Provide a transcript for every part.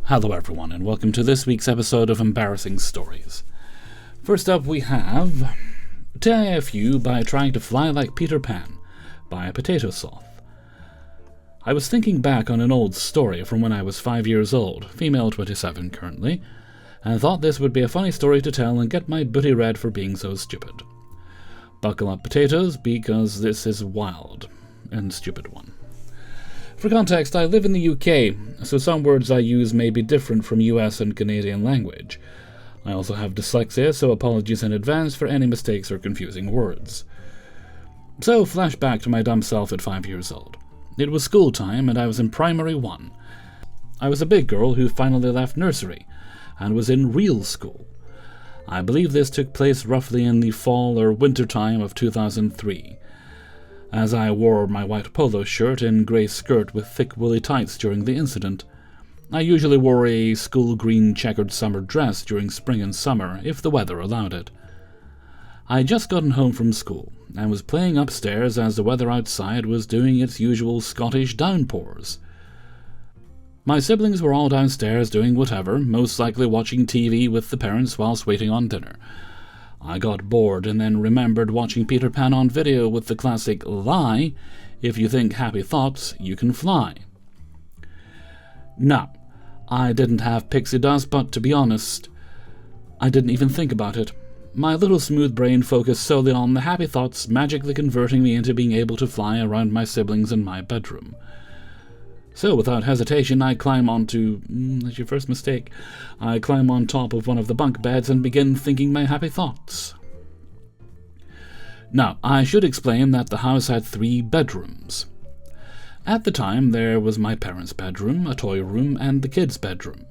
Hello everyone, and welcome to this week's episode of Embarrassing Stories. First up we have TIFU by Trying to Fly Like Peter Pan by Potato Sloth. I was thinking back on an old story from when I was 5 years old, female 27 currently, and thought this would be a funny story to tell and get my booty red for being so stupid. Buckle up potatoes, because this is a wild and stupid one. For context, I live in the UK, so some words I use may be different from US and Canadian language. I also have dyslexia, so apologies in advance for any mistakes or confusing words. So, flashback to my dumb self at 5 years old. It was school time, and I was in primary 1. I was a big girl who finally left nursery, and was in real school. I believe this took place roughly in the fall or winter time of 2003. As I wore my white polo shirt and grey skirt with thick woolly tights during the incident. I usually wore a school green checkered summer dress during spring and summer, if the weather allowed it. I had just gotten home from school, and was playing upstairs as the weather outside was doing its usual Scottish downpours. My siblings were all downstairs doing whatever, most likely watching TV with the parents whilst waiting on dinner. I got bored and then remembered watching Peter Pan on video with the classic lie, "If you think happy thoughts, you can fly." Now, I didn't have pixie dust, but to be honest, I didn't even think about it. My little smooth brain focused solely on the happy thoughts magically converting me into being able to fly around my siblings in my bedroom. So, without hesitation, I climb onto... that's your first mistake. I climb on top of one of the bunk beds and begin thinking my happy thoughts. Now, I should explain that the house had 3 bedrooms. At the time, there was my parents' bedroom, a toy room, and the kids' bedroom,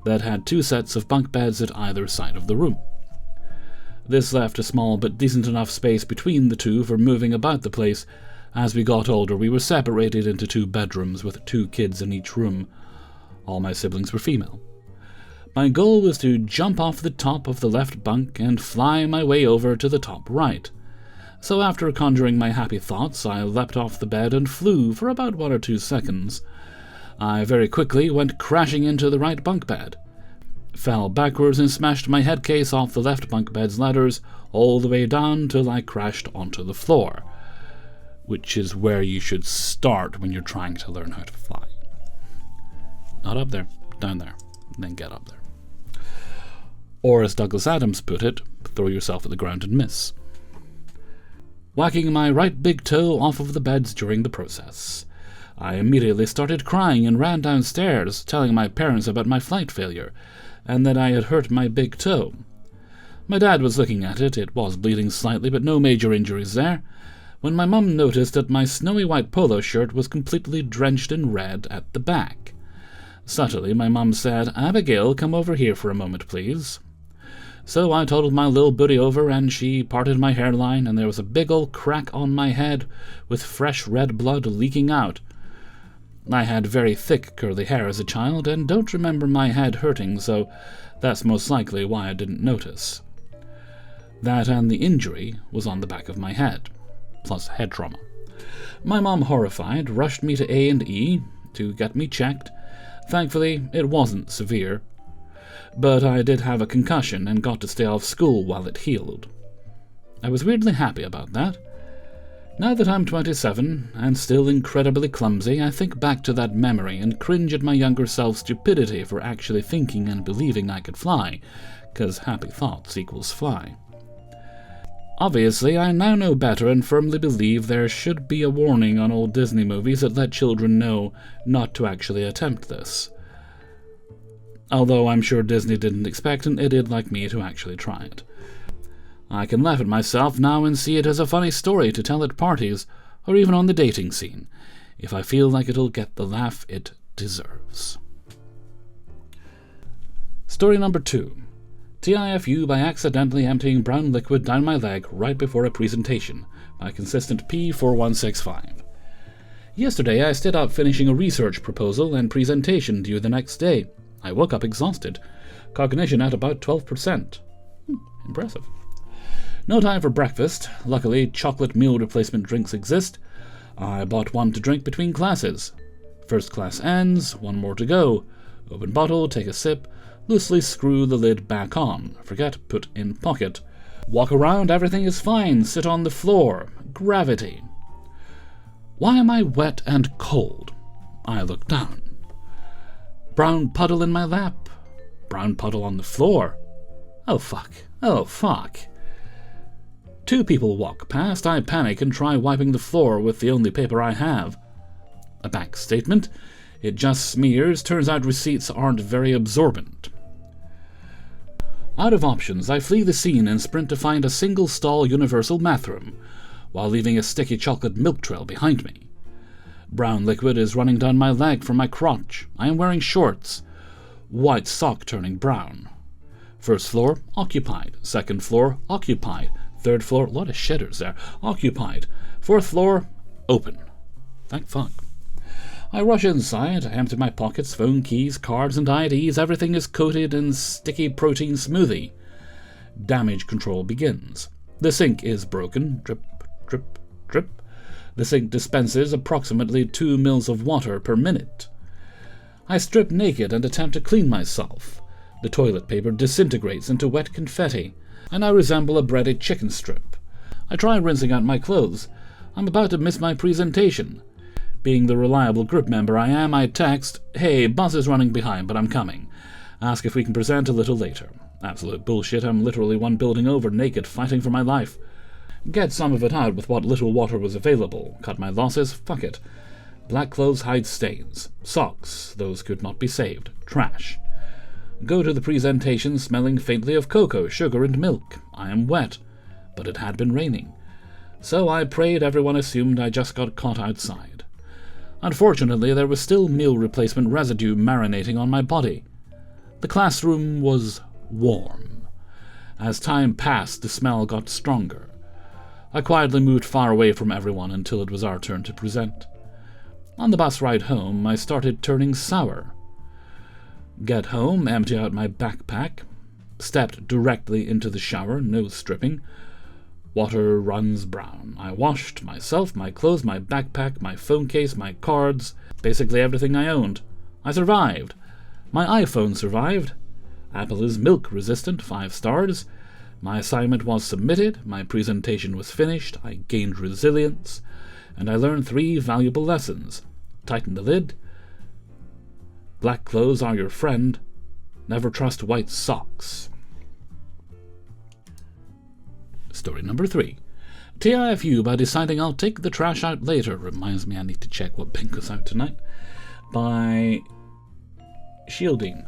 that had 2 sets of bunk beds at either side of the room. This left a small but decent enough space between the two for moving about the place. As we got older, we were separated into 2 bedrooms with 2 kids in each room. All my siblings were female. My goal was to jump off the top of the left bunk and fly my way over to the top right. So after conjuring my happy thoughts, I leapt off the bed and flew for about 1 or 2 seconds. I very quickly went crashing into the right bunk bed, fell backwards and smashed my head case off the left bunk bed's ladders all the way down till I crashed onto the floor. Which is where you should start when you're trying to learn how to fly. Not up there, down there, then get up there. Or as Douglas Adams put it, throw yourself at the ground and miss. Whacking my right big toe off of the beds during the process. I immediately started crying and ran downstairs, telling my parents about my flight failure, and that I had hurt my big toe. My dad was looking at it. It was bleeding slightly, but no major injuries there. When my mum noticed that my snowy white polo shirt was completely drenched in red at the back. Subtly, my mum said, "Abigail, come over here for a moment, please." So I toddled my little booty over, and she parted my hairline, and there was a big old crack on my head with fresh red blood leaking out. I had very thick curly hair as a child, and don't remember my head hurting, so that's most likely why I didn't notice. That and the injury was on the back of my head. Plus head trauma. My mom, horrified, rushed me to A&E to get me checked. Thankfully, it wasn't severe. But I did have a concussion and got to stay off school while it healed. I was weirdly happy about that. Now that I'm 27, and still incredibly clumsy, I think back to that memory and cringe at my younger self's stupidity for actually thinking and believing I could fly, 'cause happy thoughts equals fly. Obviously, I now know better and firmly believe there should be a warning on old Disney movies that let children know not to actually attempt this. Although I'm sure Disney didn't expect an idiot like me to actually try it. I can laugh at myself now and see it as a funny story to tell at parties, or even on the dating scene, if I feel like it'll get the laugh it deserves. Story number 2. TIFU by accidentally emptying brown liquid down my leg right before a presentation, by consistent P4165. Yesterday I stayed up finishing a research proposal and presentation due the next day. I woke up exhausted. Cognition at about 12%. Impressive. No time for breakfast. Luckily, chocolate meal replacement drinks exist. I bought one to drink between classes. First class ends, one more to go. Open bottle, take a sip, loosely screw the lid back on. Forget, put in pocket. Walk around, everything is fine. Sit on the floor. Gravity. Why am I wet and cold? I look down. Brown puddle in my lap. Brown puddle on the floor. Oh fuck. Oh fuck. Two people walk past. I panic and try wiping the floor with the only paper I have. A bank statement. It just smears. Turns out receipts aren't very absorbent. Out of options, I flee the scene and sprint to find a single-stall universal bathroom, while leaving a sticky chocolate milk trail behind me. Brown liquid is running down my leg from my crotch. I am wearing shorts. White sock turning brown. First floor, occupied. Second floor, occupied. Third floor, a lot of shitters there, occupied. Fourth floor, open. Thank fuck. I rush inside, I empty my pockets, phone, keys, cards, and IDs. Everything is coated in sticky protein smoothie. Damage control begins. The sink is broken. Drip, drip, drip. The sink dispenses approximately 2 mils of water per minute. I strip naked and attempt to clean myself. The toilet paper disintegrates into wet confetti, and I resemble a breaded chicken strip. I try rinsing out my clothes. I'm about to miss my presentation. Being the reliable group member I am, I text, "Hey, bus is running behind, but I'm coming. Ask if we can present a little later." Absolute bullshit. I'm literally one building over, naked, fighting for my life. Get some of it out with what little water was available. Cut my losses. Fuck it. Black clothes hide stains. Socks. Those could not be saved. Trash. Go to the presentation smelling faintly of cocoa, sugar, and milk. I am wet, but it had been raining. So I prayed everyone assumed I just got caught outside. Unfortunately, there was still meal replacement residue marinating on my body. The classroom was warm. As time passed, the smell got stronger. I quietly moved far away from everyone until it was our turn to present. On the bus ride home, I started turning sour. Get home, empty out my backpack, stepped directly into the shower, no stripping. Water runs brown. I washed myself, my clothes, my backpack, my phone case, my cards, basically everything I owned. I survived. My iPhone survived. Apple is milk resistant, 5 stars. My assignment was submitted, my presentation was finished, I gained resilience, and I learned 3 valuable lessons. Tighten the lid. Black clothes are your friend. Never trust white socks. Story number 3. TIFU by deciding I'll take the trash out later. Reminds me I need to check what bingo's out tonight. By Shielding.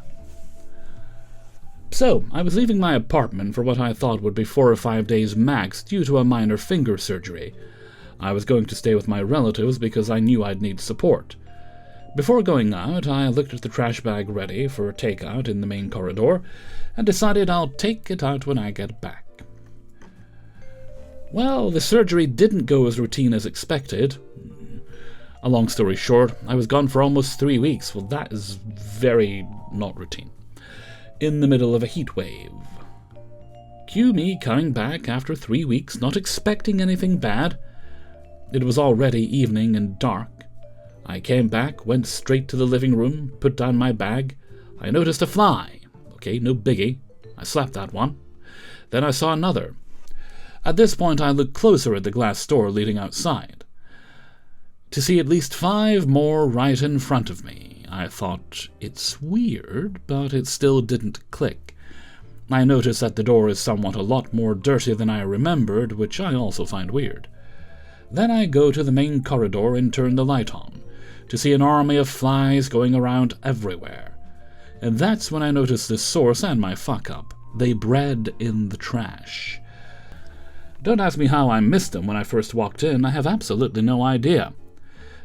So, I was leaving my apartment for what I thought would be 4 or 5 days max due to a minor finger surgery. I was going to stay with my relatives because I knew I'd need support. Before going out, I looked at the trash bag ready for takeout in the main corridor and decided I'll take it out when I get back. Well, the surgery didn't go as routine as expected. A long story short, I was gone for almost 3 weeks. Well, that is very not routine. In the middle of a heat wave. Cue me coming back after 3 weeks, not expecting anything bad. It was already evening and dark. I came back, went straight to the living room, put down my bag. I noticed a fly. Okay, no biggie. I slapped that one. Then I saw another. At this point, I looked closer at the glass door leading outside, to see at least 5 more right in front of me. I thought, it's weird, but it still didn't click. I noticed that the door is somewhat a lot more dirty than I remembered, which I also find weird. Then I go to the main corridor and turn the light on, to see an army of flies going around everywhere. And that's when I noticed the source and my fuck-up. They bred in the trash. Don't ask me how I missed them when I first walked in. I have absolutely no idea.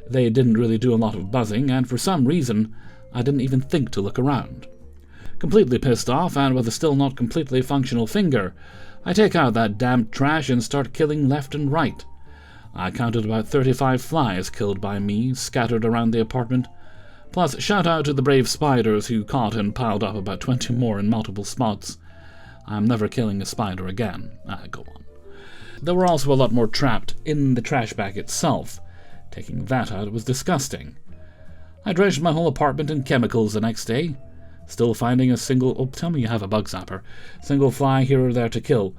They didn't really do a lot of buzzing, and for some reason, I didn't even think to look around. Completely pissed off, and with a still not completely functional finger, I take out that damned trash and start killing left and right. I counted about 35 flies killed by me, scattered around the apartment. Plus, shout out to the brave spiders who caught and piled up about 20 more in multiple spots. I'm never killing a spider again. Go on. There were also a lot more trapped in the trash bag itself. Taking that out was disgusting. I dredged my whole apartment in chemicals the next day. Still finding a single... Oh, tell me you have a bug zapper. Single fly here or there to kill.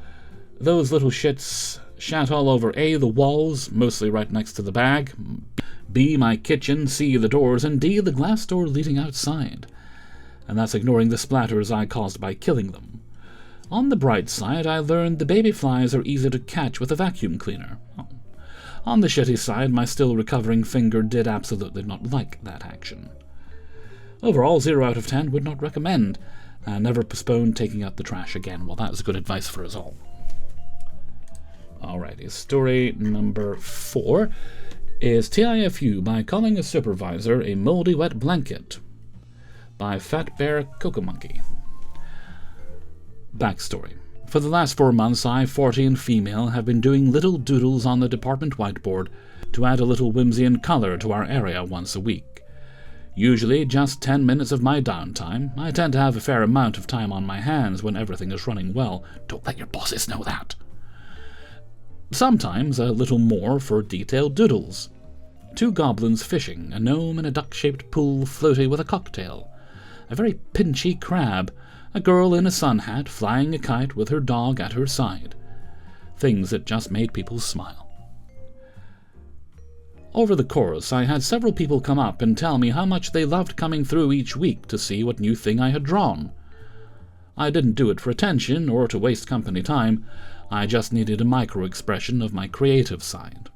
Those little shits shat all over A, the walls, mostly right next to the bag, B, my kitchen, C, the doors, and D, the glass door leading outside. And that's ignoring the splatters I caused by killing them. On the bright side, I learned the baby flies are easy to catch with a vacuum cleaner. Oh. On the shitty side, my still recovering finger did absolutely not like that action. Overall, 0 out of 10 would not recommend, and never postpone taking out the trash again. Well, that was good advice for us all. Alrighty, story number 4 is TIFU by calling a supervisor a moldy wet blanket by Fat Bear Cocoa Monkey. Backstory. For the last 4 months, I, 40 and female, have been doing little doodles on the department whiteboard to add a little whimsy and color to our area once a week. Usually just 10 minutes of my downtime. I tend to have a fair amount of time on my hands when everything is running well. Don't let your bosses know that. Sometimes a little more for detailed doodles. 2 goblins fishing, a gnome in a duck-shaped pool floaty with a cocktail, a very pinchy crab, a girl in a sun hat flying a kite with her dog at her side. Things that just made people smile. Over the course, I had several people come up and tell me how much they loved coming through each week to see what new thing I had drawn. I didn't do it for attention or to waste company time. I just needed a micro-expression of my creative side.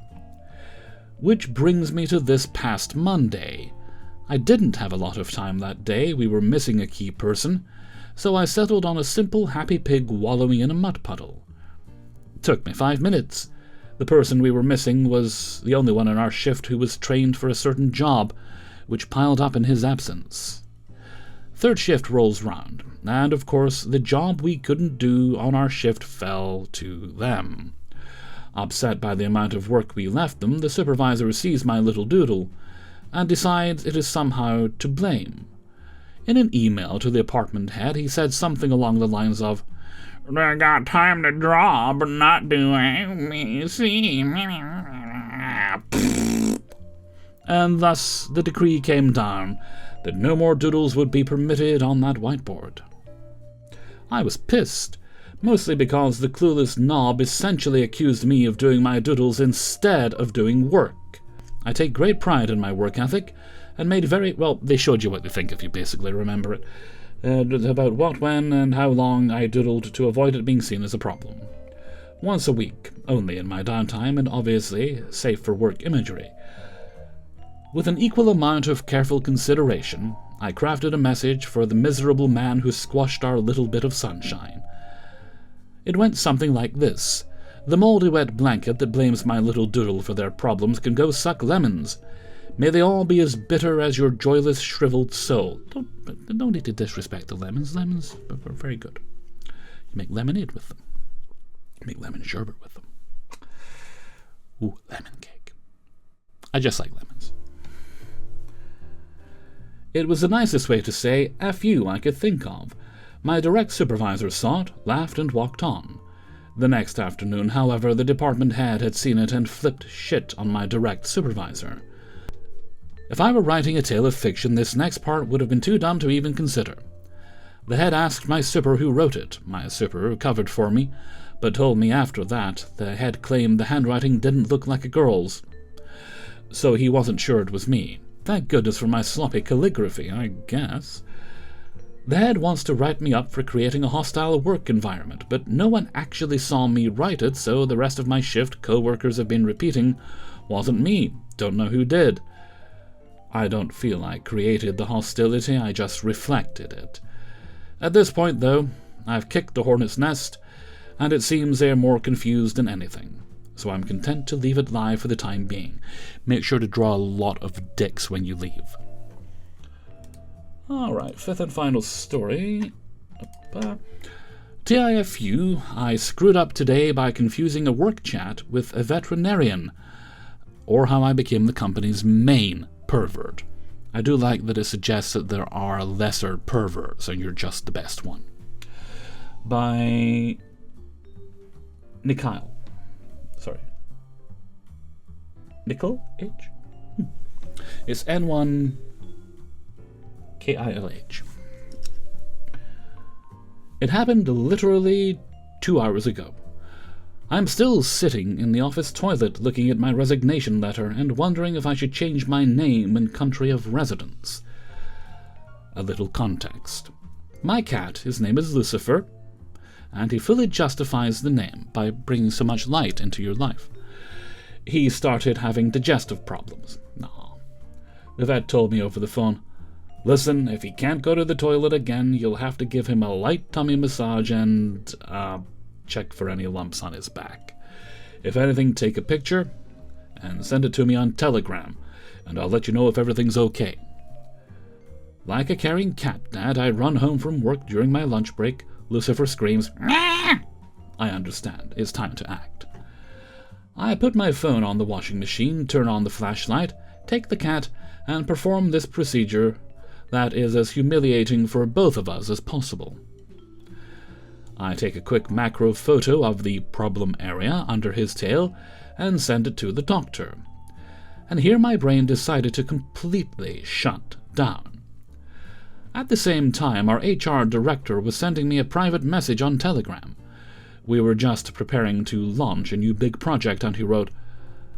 Which brings me to this past Monday. I didn't have a lot of time that day. We were missing a key person, so I settled on a simple happy pig wallowing in a mud puddle. Took me 5 minutes. The person we were missing was the only one in our shift who was trained for a certain job, which piled up in his absence. 3rd shift rolls round, and of course the job we couldn't do on our shift fell to them. Upset by the amount of work we left them, the supervisor sees my little doodle, and decides it is somehow to blame. In an email to the apartment head, he said something along the lines of, "They got time to draw, but not do see." And thus the decree came down that no more doodles would be permitted on that whiteboard. I was pissed, mostly because the clueless knob essentially accused me of doing my doodles instead of doing work. I take great pride in my work ethic, and made they showed you what they think if you basically remember it. About what, when, and how long I doodled to avoid it being seen as a problem. Once a week, only in my downtime, and obviously safe for work imagery. With an equal amount of careful consideration, I crafted a message for the miserable man who squashed our little bit of sunshine. It went something like this. The moldy wet blanket that blames my little doodle for their problems can go suck lemons. May they all be as bitter as your joyless, shriveled soul. Don't need to disrespect the lemons. Lemons are very good. You make lemonade with them. You make lemon sherbet with them. Ooh, lemon cake. I just like lemons. It was the nicest way to say F you I could think of. My direct supervisor saw it, laughed, and walked on. The next afternoon, however, the department head had seen it and flipped shit on my direct supervisor. If I were writing a tale of fiction, this next part would have been too dumb to even consider. The head asked my super who wrote it. My super covered for me, but told me after that the head claimed the handwriting didn't look like a girl's. So he wasn't sure it was me. Thank goodness for my sloppy calligraphy, I guess. The head wants to write me up for creating a hostile work environment, but no one actually saw me write it, so the rest of my shift co-workers have been repeating, "Wasn't me, don't know who did." I don't feel I created the hostility, I just reflected it. At this point, though, I've kicked the hornet's nest, and it seems they're more confused than anything, so I'm content to leave it lie for the time being. Make sure to draw a lot of dicks when you leave. Alright, 5th and final story. TIFU, I screwed up today by confusing a work chat with a veterinarian, or how I became the company's main pervert. I do like that it suggests that there are lesser perverts and you're just the best one. By Nikyle. Sorry. Nicole H? It's N1KILH. It happened literally 2 hours ago. I'm still sitting in the office toilet looking at my resignation letter and wondering if I should change my name and country of residence. A little context. My cat, his name is Lucifer, and he fully justifies the name by bringing so much light into your life. He started having digestive problems. The vet told me over the phone, "Listen, if he can't go to the toilet again, you'll have to give him a light tummy massage and, check for any lumps on his back. If anything, take a picture and send it to me on Telegram, and I'll let you know if everything's okay." Like a caring cat dad, I run home from work during my lunch break. Lucifer screams, "Meow!" I understand. It's time to act. I put my phone on the washing machine, turn on the flashlight, take the cat, and perform this procedure that is as humiliating for both of us as possible. I take a quick macro photo of the problem area under his tail and send it to the doctor. And here my brain decided to completely shut down. At the same time, our HR director was sending me a private message on Telegram. We were just preparing to launch a new big project, and he wrote,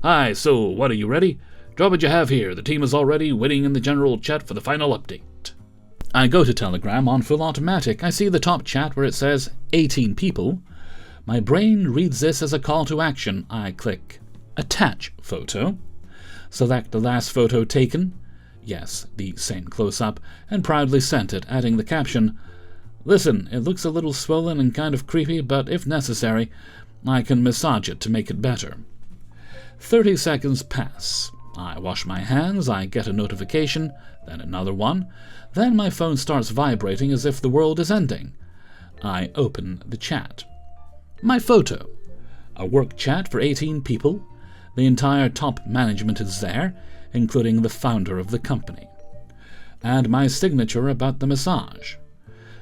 "Hi, so what, are you ready? Draw what you have here. The team is already waiting in the general chat for the final update." I go to Telegram on full automatic. I see the top chat where it says 18 people. My brain reads this as a call to action. I click Attach Photo, select the last photo taken, yes, the same close-up, and proudly sent it, adding the caption, "Listen, it looks a little swollen and kind of creepy, but if necessary, I can massage it to make it better." 30 seconds pass. I wash my hands, I get a notification, then another one, then my phone starts vibrating as if the world is ending. I open the chat. My photo. A work chat for 18 people. The entire top management is there, including the founder of the company. And my signature about the massage.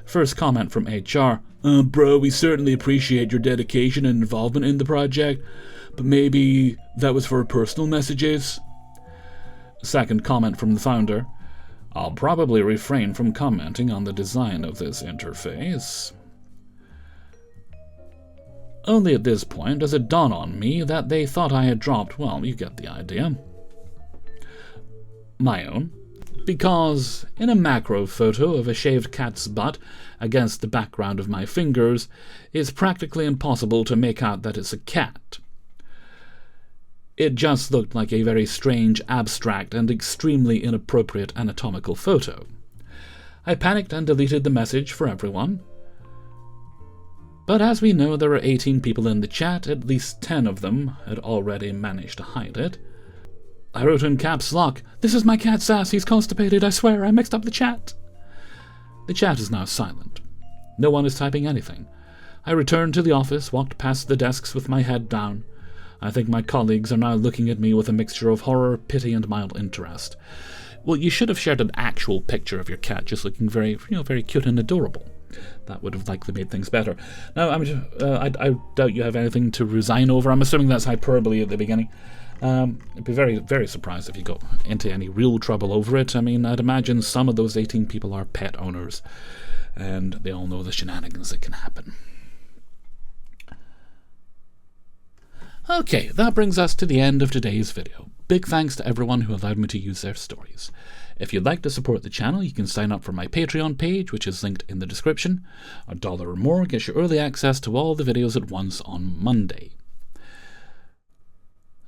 First comment from HR, "Bro, we certainly appreciate your dedication and involvement in the project, but maybe that was for personal messages." Second comment from the founder, "I'll probably refrain from commenting on the design of this interface." Only at this point does it dawn on me that they thought I had dropped, well, you get the idea, my own. Because in a macro photo of a shaved cat's butt against the background of my fingers, it's practically impossible to make out that it's a cat. It just looked like a very strange, abstract, and extremely inappropriate anatomical photo. I panicked and deleted the message for everyone. But as we know, there are 18 people in the chat, at least 10 of them had already managed to hide it. I wrote in caps lock, "This is my cat's ass, he's constipated, I swear, I mixed up the chat." The chat is now silent. No one is typing anything. I returned to the office, walked past the desks with my head down. I think my colleagues are now looking at me with a mixture of horror, pity, and mild interest. Well, you should have shared an actual picture of your cat just looking very, very cute and adorable. That would have likely made things better. Now, I doubt you have anything to resign over. I'm assuming that's hyperbole at the beginning. I'd be very, very surprised if you got into any real trouble over it. I mean, I'd imagine some of those 18 people are pet owners, and they all know the shenanigans that can happen. Okay, that brings us to the end of today's video. Big thanks to everyone who allowed me to use their stories. If you'd like to support the channel, you can sign up for my Patreon page, which is linked in the description. $1 or more gets you early access to all the videos at once on Monday.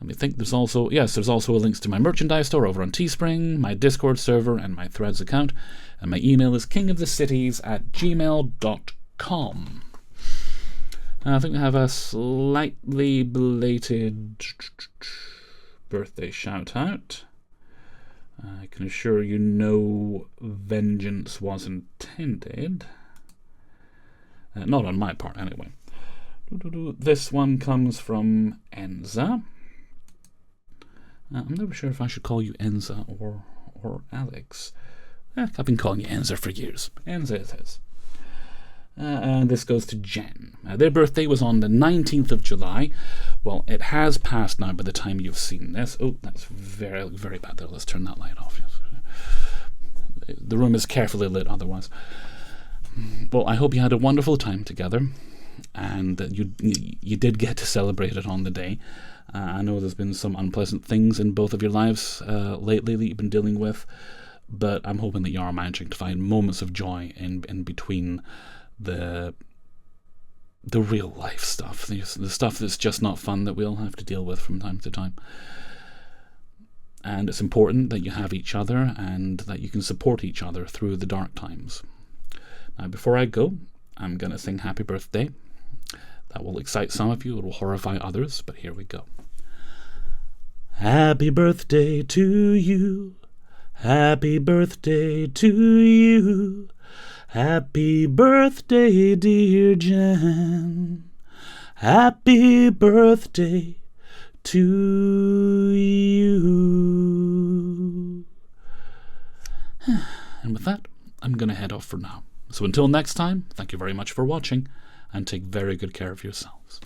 Let me think, there's also links to my merchandise store over on Teespring, my Discord server, and my Threads account, and my email is kingofthecities@gmail.com. I think we have a slightly belated birthday shout-out. I can assure you no vengeance was intended. Not on my part, anyway. This one comes from Enza. I'm never sure if I should call you Enza or Alex. I've been calling you Enza for years. Enza it is. And this goes to Jen. Their birthday was on the 19th of July. Well, it has passed now by the time you've seen this. Oh, that's very, very bad there. Let's turn that light off. Yes. The room is carefully lit otherwise. Well, I hope you had a wonderful time together, and that you did get to celebrate it on the day. I know there's been some unpleasant things in both of your lives lately that you've been dealing with, but I'm hoping that you are managing to find moments of joy in between the real life stuff, the stuff that's just not fun that we all have to deal with from time to time. And it's important that you have each other and that you can support each other through the dark times. Now, before I go, I'm going to sing Happy Birthday. That will excite some of you, it will horrify others, but here we go. Happy birthday to you. Happy birthday to you. Happy birthday, dear Jen. Happy birthday to you. And with that, I'm going to head off for now. So until next time, thank you very much for watching, and take very good care of yourselves.